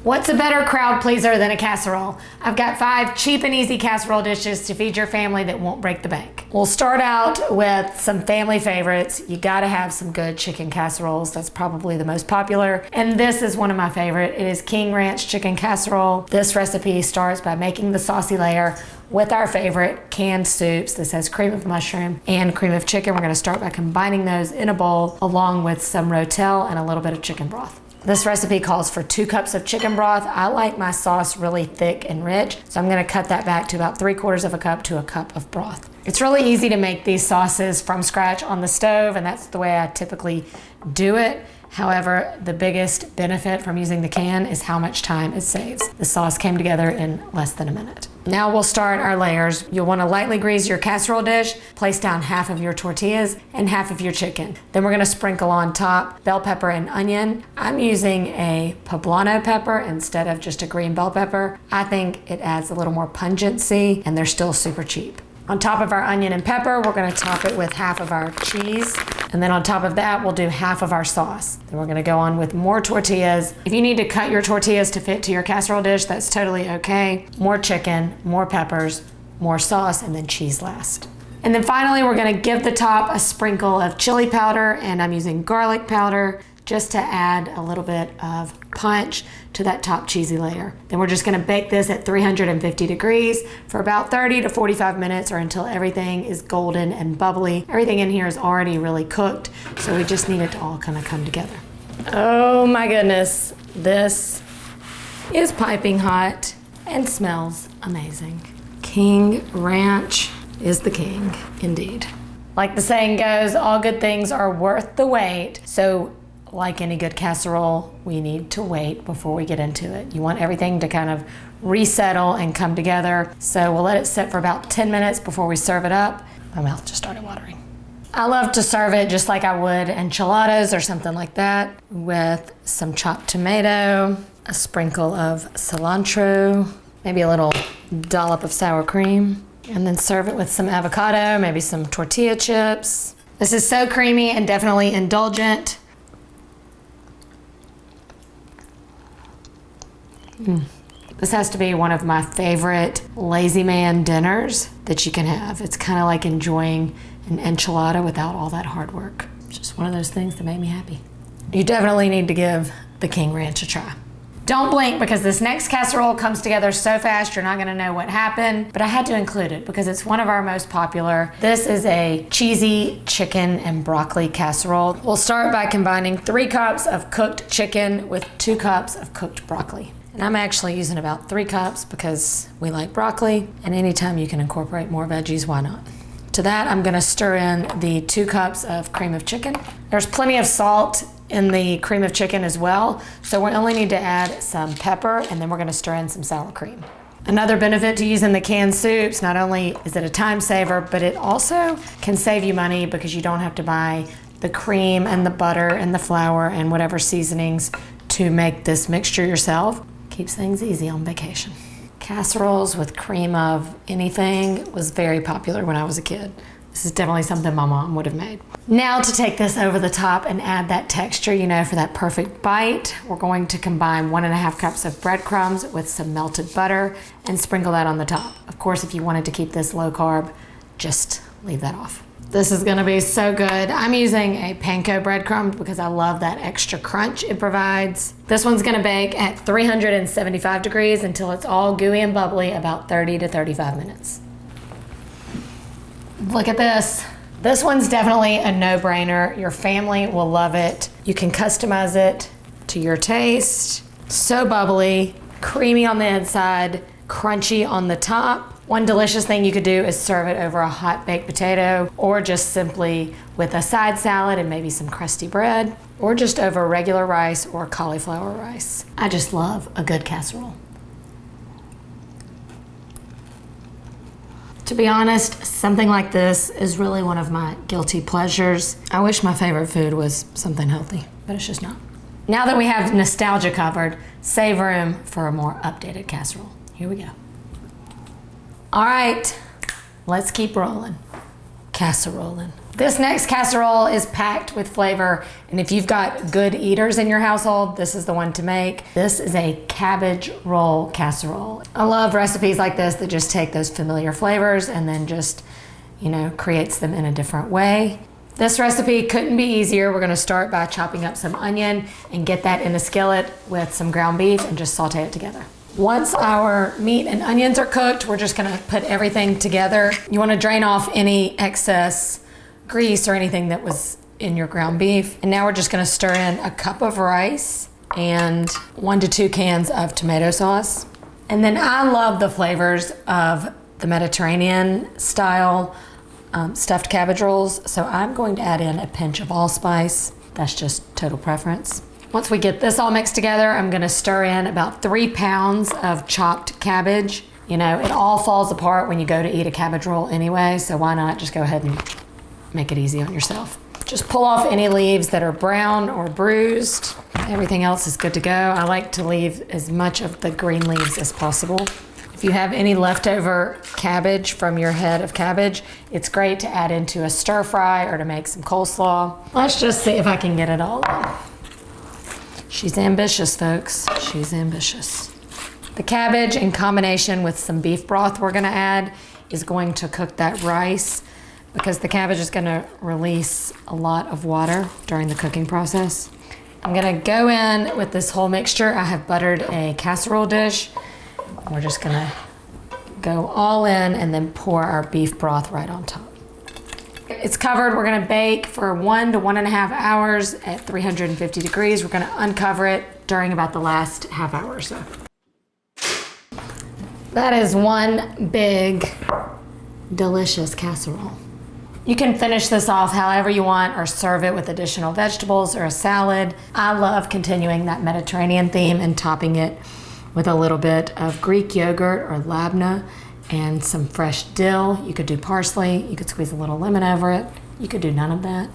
What's a better crowd pleaser than a casserole? I've got 5 cheap and easy casserole dishes to feed your family that won't break the bank. We'll start out with some family favorites. You gotta have some good chicken casseroles. That's probably the most popular. And this is one of my favorite. It is King Ranch Chicken Casserole. This recipe starts by making the saucy layer with our favorite canned soups. This has cream of mushroom and cream of chicken. We're gonna start by combining those in a bowl along with some rotel and a little bit of chicken broth. This recipe calls for 2 cups of chicken broth. I like my sauce really thick and rich, so I'm gonna cut that back to about 3/4 of a cup to a cup of broth. It's really easy to make these sauces from scratch on the stove, and that's the way I typically do it. However, the biggest benefit from using the can is how much time it saves. The sauce came together in less than a minute. Now we'll start our layers. You'll want to lightly grease your casserole dish, place down half of your tortillas and half of your chicken. Then we're going to sprinkle on top bell pepper and onion. I'm using a poblano pepper instead of just a green bell pepper. I think it adds a little more pungency, and they're still super cheap. On top of our onion and pepper, we're gonna top it with half of our cheese. And then on top of that, we'll do half of our sauce. Then we're gonna go on with more tortillas. If you need to cut your tortillas to fit to your casserole dish, that's totally okay. More chicken, more peppers, more sauce, and then cheese last. And then finally, we're gonna give the top a sprinkle of chili powder, and I'm using garlic powder just to add a little bit of punch to that top cheesy layer. Then we're just gonna bake this at 350 degrees for about 30 to 45 minutes or until everything is golden and bubbly. Everything in here is already really cooked, so we just need it to all kind of come together. Oh my goodness, this is piping hot and smells amazing. King Ranch is the king, indeed. Like the saying goes, all good things are worth the wait. So like any good casserole, we need to wait before we get into it. You want everything to kind of resettle and come together. So we'll let it sit for about 10 minutes before we serve it up. My mouth just started watering. I love to serve it just like I would enchiladas or something like that, with some chopped tomato, a sprinkle of cilantro, maybe a little dollop of sour cream, and then serve it with some avocado, maybe some tortilla chips. This is so creamy and definitely indulgent. This has to be one of my favorite lazy man dinners that you can have. It's kind of like enjoying an enchilada without all that hard work. It's just one of those things that made me happy. You definitely need to give the King Ranch a try. Don't blink, because this next casserole comes together so fast you're not gonna know what happened, but I had to include it because it's one of our most popular. This is a cheesy chicken and broccoli casserole. We'll start by combining 3 cups of cooked chicken with 2 cups of cooked broccoli. And I'm actually using about 3 cups because we like broccoli, and anytime you can incorporate more veggies, why not? To that, I'm gonna stir in the 2 cups of cream of chicken. There's plenty of salt in the cream of chicken as well, so we only need to add some pepper, and then we're gonna stir in some sour cream. Another benefit to using the canned soups, not only is it a time saver, but it also can save you money because you don't have to buy the cream and the butter and the flour and whatever seasonings to make this mixture yourself. Keeps things easy on vacation. Casseroles with cream of anything was very popular when I was a kid. This is definitely something my mom would have made. Now to take this over the top and add that texture, you know, for that perfect bite, we're going to combine 1.5 cups of breadcrumbs with some melted butter and sprinkle that on the top. Of course, if you wanted to keep this low carb, just leave that off. This is gonna be so good. I'm using a panko breadcrumb because I love that extra crunch it provides. This one's gonna bake at 375 degrees until it's all gooey and bubbly, about 30 to 35 minutes. Look at this. This one's definitely a no-brainer. Your family will love it. You can customize it to your taste. So bubbly, creamy on the inside, crunchy on the top. One delicious thing you could do is serve it over a hot baked potato, or just simply with a side salad and maybe some crusty bread, or just over regular rice or cauliflower rice. I just love a good casserole. To be honest, something like this is really one of my guilty pleasures. I wish my favorite food was something healthy, but it's just not. Now that we have nostalgia covered, save room for a more updated casserole. Here we go. All right, let's keep rolling. Casseroling. This next casserole is packed with flavor, and if you've got good eaters in your household, this is the one to make. This is a cabbage roll casserole. I love recipes like this that just take those familiar flavors and then just, creates them in a different way. This recipe couldn't be easier. We're gonna start by chopping up some onion and get that in a skillet with some ground beef and just saute it together. Once our meat and onions are cooked, we're just gonna put everything together. You wanna drain off any excess grease or anything that was in your ground beef. And now we're just gonna stir in a cup of rice and 1 to 2 cans of tomato sauce. And then I love the flavors of the Mediterranean style stuffed cabbage rolls. So I'm going to add in a pinch of allspice. That's just total preference. Once we get this all mixed together, I'm gonna stir in about 3 pounds of chopped cabbage. It all falls apart when you go to eat a cabbage roll anyway, so why not just go ahead and make it easy on yourself. Just pull off any leaves that are brown or bruised. Everything else is good to go. I like to leave as much of the green leaves as possible. If you have any leftover cabbage from your head of cabbage, it's great to add into a stir fry or to make some coleslaw. Let's just see if I can get it all in. She's ambitious, folks. She's ambitious. The cabbage in combination with some beef broth we're gonna add is going to cook that rice, because the cabbage is gonna release a lot of water during the cooking process. I'm gonna go in with this whole mixture. I have buttered a casserole dish. We're just gonna go all in and then pour our beef broth right on top. It's covered. We're gonna bake for 1 to 1.5 hours at 350 degrees. We're gonna uncover it during about the last half hour or so. That is one big, delicious casserole. You can finish this off however you want or serve it with additional vegetables or a salad. I love continuing that Mediterranean theme and topping it with a little bit of Greek yogurt or labneh and some fresh dill. You could do parsley. You could squeeze a little lemon over it. You could do none of that.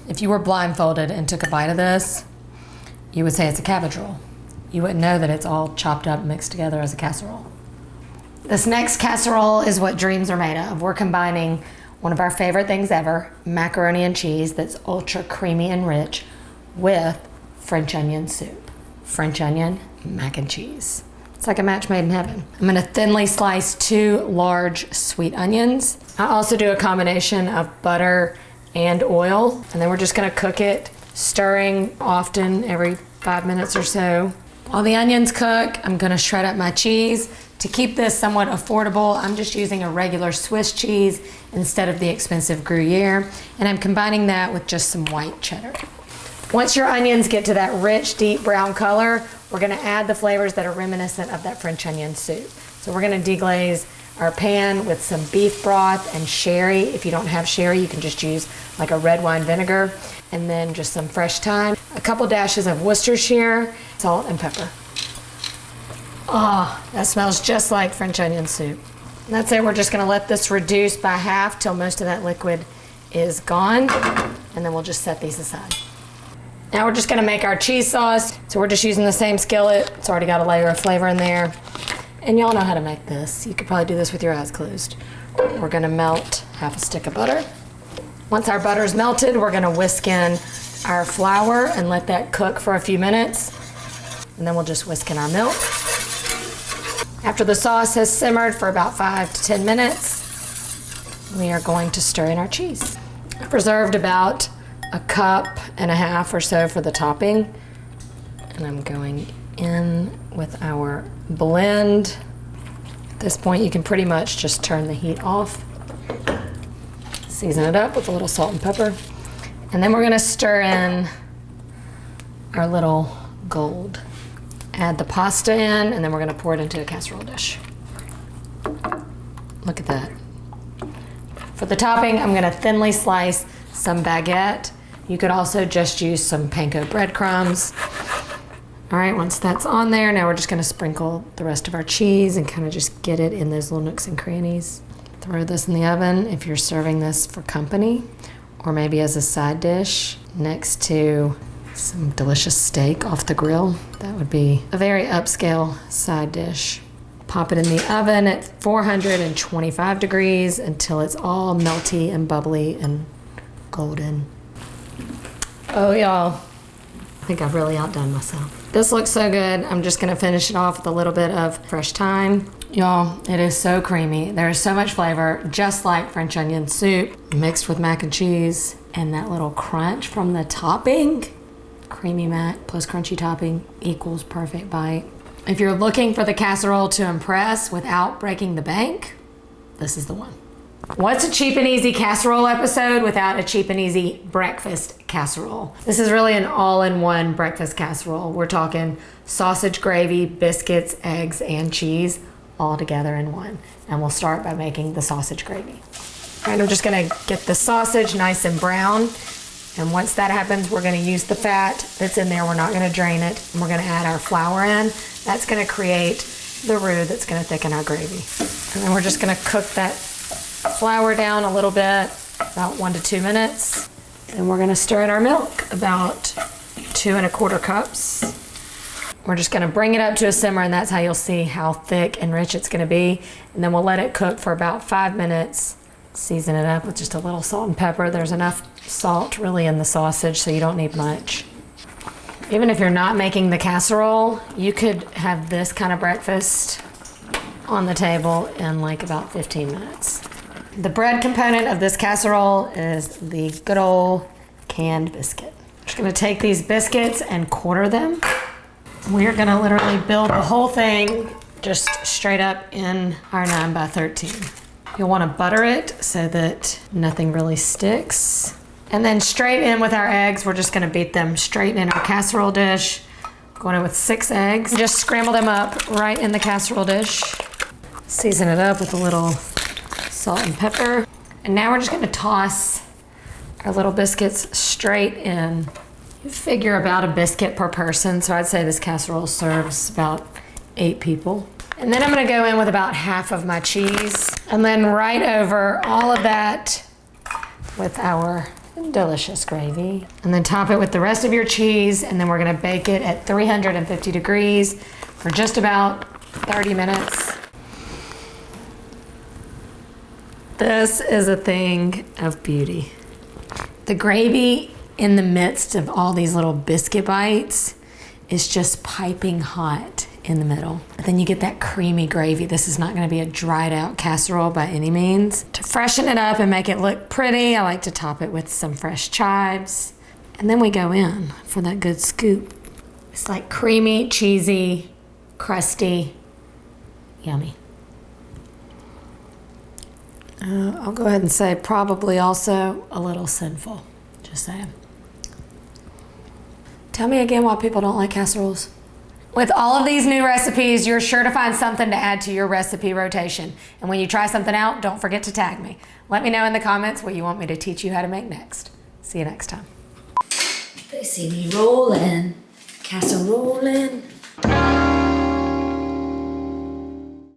If you were blindfolded and took a bite of this, you would say it's a cabbage roll. You wouldn't know that it's all chopped up and mixed together as a casserole. This next casserole is what dreams are made of. We're combining one of our favorite things ever, macaroni and cheese that's ultra creamy and rich, with French onion soup. French onion, mac and cheese. It's like a match made in heaven. I'm gonna thinly slice 2 large sweet onions. I also do a combination of butter and oil, and then we're just gonna cook it, stirring often every 5 minutes or so. While the onions cook, I'm gonna shred up my cheese. To keep this somewhat affordable, I'm just using a regular Swiss cheese instead of the expensive Gruyere, and I'm combining that with just some white cheddar. Once your onions get to that rich, deep brown color, we're gonna add the flavors that are reminiscent of that French onion soup. So we're gonna deglaze our pan with some beef broth and sherry. If you don't have sherry, you can just use like a red wine vinegar, and then just some fresh thyme, a couple dashes of Worcestershire, salt and pepper. Oh, that smells just like French onion soup. And that's it. We're just gonna let this reduce by half till most of that liquid is gone, and then we'll just set these aside. Now we're just gonna make our cheese sauce. So we're just using the same skillet. It's already got a layer of flavor in there. And y'all know how to make this. You could probably do this with your eyes closed. We're gonna melt half a stick of butter. Once our butter is melted, we're gonna whisk in our flour and let that cook for a few minutes. And then we'll just whisk in our milk. After the sauce has simmered for about 5 to 10 minutes, we are going to stir in our cheese. I preserved about 1.5 cups or so for the topping. And I'm going in with our blend. At this point, you can pretty much just turn the heat off. Season it up with a little salt and pepper. And then we're gonna stir in our little gold. Add the pasta in, and then we're gonna pour it into a casserole dish. Look at that. For the topping, I'm gonna thinly slice some baguette. You could also just use some panko breadcrumbs. All right, once that's on there, now we're just gonna sprinkle the rest of our cheese and kind of just get it in those little nooks and crannies. Throw this in the oven if you're serving this for company, or maybe as a side dish next to some delicious steak off the grill. That would be a very upscale side dish. Pop it in the oven at 425 degrees until it's all melty and bubbly and golden. Oh, y'all, I think I've really outdone myself. This looks so good. I'm just gonna finish it off with a little bit of fresh thyme. Y'all, it is so creamy. There's so much flavor, just like French onion soup mixed with mac and cheese, and that little crunch from the topping. Creamy mac plus crunchy topping equals perfect bite. If you're looking for the casserole to impress without breaking the bank, this is the one. What's a cheap and easy casserole episode without a cheap and easy breakfast casserole? This is really an all-in-one breakfast casserole. We're talking sausage gravy, biscuits, eggs, and cheese all together in one. And we'll start by making the sausage gravy. All right, I'm just gonna get the sausage nice and brown. And once that happens, we're gonna use the fat that's in there. We're not gonna drain it. And we're gonna add our flour in. That's gonna create the roux that's gonna thicken our gravy. And then we're just gonna cook that flour down a little bit, about 1 to 2 minutes. And we're gonna stir in our milk, about 2 1/4 cups. We're just gonna bring it up to a simmer, and that's how you'll see how thick and rich it's gonna be. And then we'll let it cook for about 5 minutes. Season it up with just a little salt and pepper. There's enough salt really in the sausage, so you don't need much. Even if you're not making the casserole, you could have this kind of breakfast on the table in like about 15 minutes. The bread component of this casserole is the good old canned biscuit. I'm just gonna take these biscuits and quarter them. We're gonna literally build the whole thing just straight up in our 9x13. You'll wanna butter it so that nothing really sticks. And then straight in with our eggs, we're just gonna beat them straight in our casserole dish. Going in with 6 eggs. Just scramble them up right in the casserole dish. Season it up with a little salt and pepper. And now we're just gonna toss our little biscuits straight in. You figure about a biscuit per person, so I'd say this casserole serves about 8 people. And then I'm gonna go in with about half of my cheese, and then right over all of that with our delicious gravy. And then top it with the rest of your cheese, and then we're gonna bake it at 350 degrees for just about 30 minutes. This is a thing of beauty. The gravy in the midst of all these little biscuit bites is just piping hot in the middle. But then you get that creamy gravy. This is not gonna be a dried out casserole by any means. To freshen it up and make it look pretty, I like to top it with some fresh chives. And then we go in for that good scoop. It's like creamy, cheesy, crusty, yummy. I'll go ahead and say probably also a little sinful, just saying. Tell me again why people don't like casseroles. With all of these new recipes, you're sure to find something to add to your recipe rotation. And when you try something out, don't forget to tag me. Let me know in the comments what you want me to teach you how to make next. See you next time. They see me rolling, casserolling.